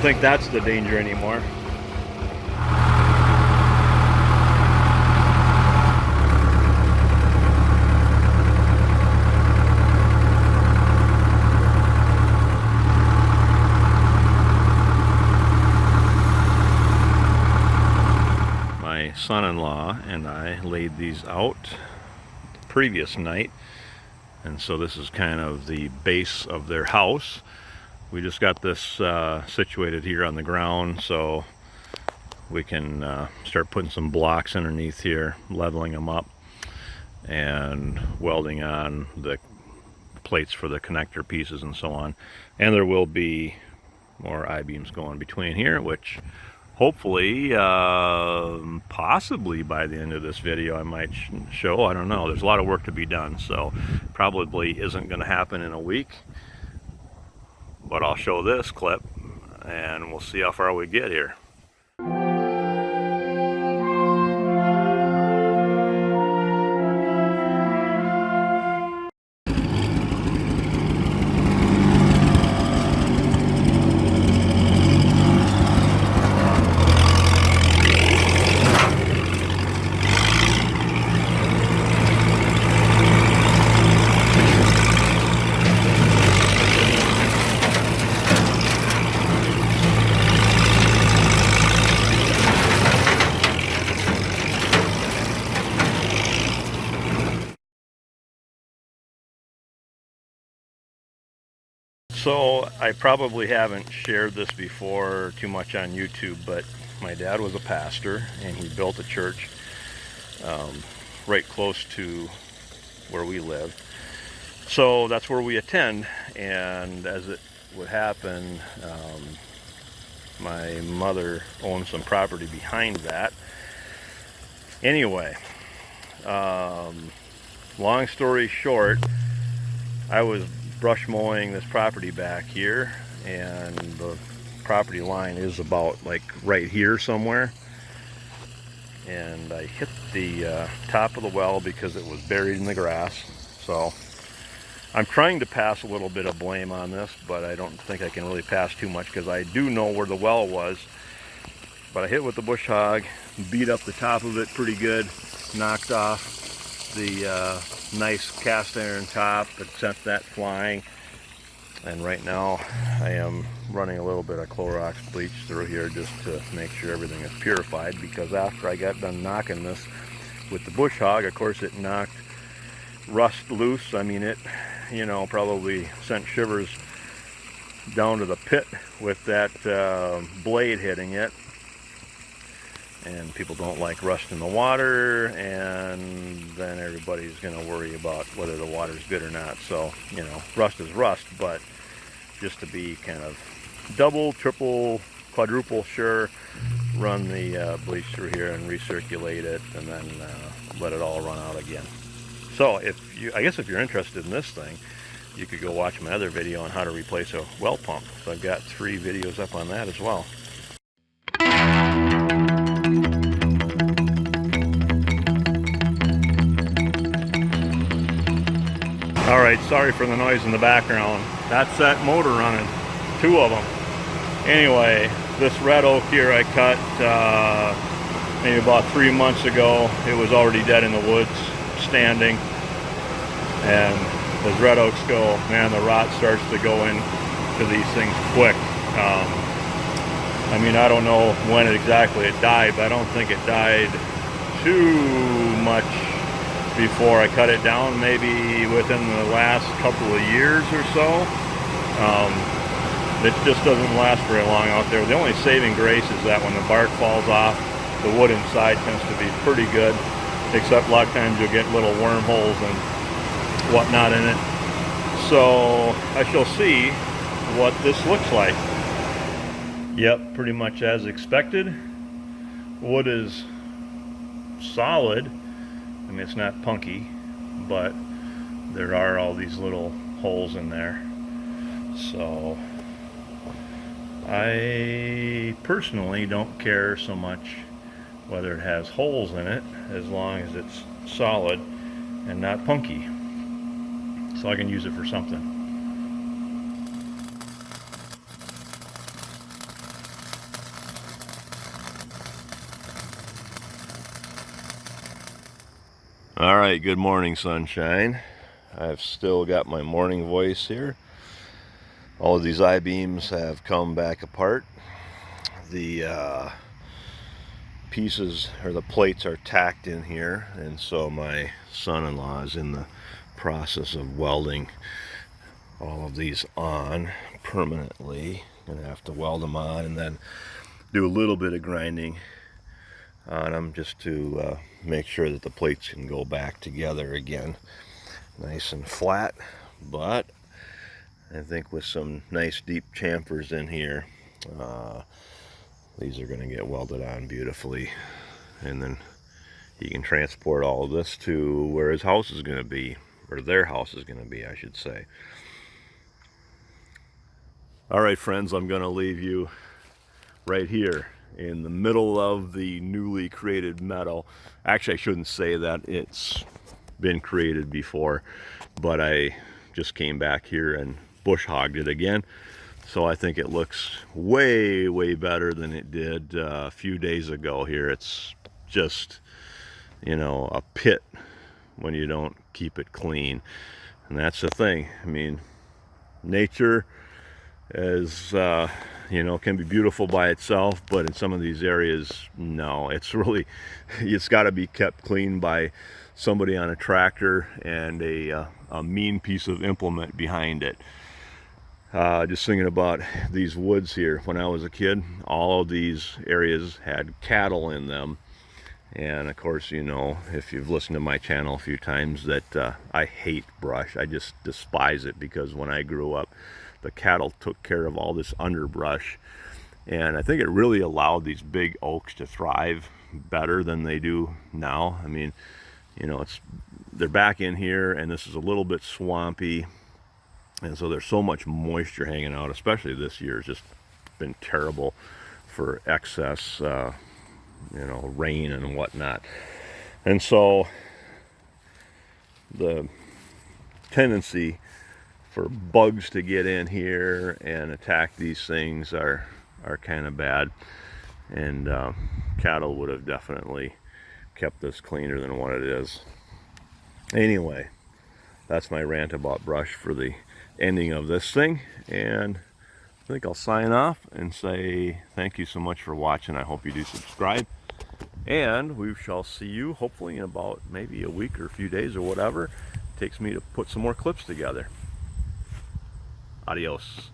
think that's the danger anymore. My son-in-law and I laid these out the previous night, and so this is kind of the base of their house. We just got this situated here on the ground so we can start putting some blocks underneath here, leveling them up, and welding on the plates for the connector pieces and so on. And there will be more I-beams going between here, which hopefully, possibly by the end of this video I might show. I don't know. There's a lot of work to be done, so probably isn't going to happen in a week. But I'll show this clip and we'll see how far we get here. So I probably haven't shared this before too much on YouTube, but my dad was a pastor and he built a church right close to where we live. So that's where we attend, and as it would happen, my mother owned some property behind that. Anyway, long story short, I was brush mowing this property back here, and the property line is about like right here somewhere, and I hit the top of the well because it was buried in the grass. So I'm trying to pass a little bit of blame on this, but I don't think I can really pass too much because I do know where the well was. But I hit with the bush hog, beat up the top of it pretty good, knocked off the nice cast iron top, but sent that flying. And right now I am running a little bit of Clorox bleach through here just to make sure everything is purified, because after I got done knocking this with the bush hog, of course it knocked rust loose. I mean, it, you know, probably sent shivers down to the pit with that blade hitting it. And people don't like rust in the water, and then everybody's going to worry about whether the water's good or not. So, you know, rust is rust, but just to be kind of double, triple, quadruple sure, run the bleach through here and recirculate it, and then let it all run out again. So if you, I guess if you're interested in this thing, you could go watch my other video on how to replace a well pump. So I've got 3 videos up on that as well. Alright, sorry for the noise in the background. That's that motor running. 2 of them. Anyway, this red oak here I cut maybe about 3 months ago. It was already dead in the woods, standing. And as red oaks go, man, the rot starts to go into these things quick. I mean, I don't know when exactly it died, but I don't think it died too much before I cut it down, maybe within the last couple of years or so. It just doesn't last very long out there. The only saving grace is that when the bark falls off, the wood inside tends to be pretty good, except a lot of times you'll get little wormholes and whatnot in it. So I shall see what this looks like. Yep, pretty much as expected. Wood is solid. I mean, it's not punky, but there are all these little holes in there. So I personally don't care so much whether it has holes in it, as long as it's solid and not punky. So I can use it for something. All right, good morning, sunshine. I've still got my morning voice here. All of these I-beams have come back apart. The pieces or the plates are tacked in here, and so my son-in-law is in the process of welding all of these on permanently. Gonna have to weld them on and then do a little bit of grinding on them just to make sure that the plates can go back together again nice and flat. But I think with some nice deep chamfers in here, these are going to get welded on beautifully, and then he can transport all of this to where his house is going to be, or their house is going to be, I should say. All right, friends, I'm going to leave you right here in the middle of the newly created meadow. Actually, I shouldn't say that. It's been created before, but I just came back here and bush hogged it again. So I think it looks way, way better than it did a few days ago here. It's just, you know, a pit when you don't keep it clean. And that's the thing. I mean, nature is, you know, can be beautiful by itself, but in some of these areas, no, it's really, it's got to be kept clean by somebody on a tractor and a mean piece of implement behind it. Just thinking about these woods here. When I was a kid, all of these areas had cattle in them. And of course, you know, if you've listened to my channel a few times, that I hate brush. I just despise it, because when I grew up, the cattle took care of all this underbrush. And I think it really allowed these big oaks to thrive better than they do now. I mean, you know, they're back in here, and this is a little bit swampy. And so there's so much moisture hanging out, especially this year. It's just been terrible for excess, you know, rain and whatnot. And so the tendency for bugs to get in here and attack these things are kind of bad. And cattle would have definitely kept this cleaner than what it is. Anyway, that's my rant about brush for the ending of this thing, and I think I'll sign off and say thank you so much for watching. I hope you do subscribe, and we shall see you hopefully in about maybe a week or a few days or whatever it takes me to put some more clips together. Adios.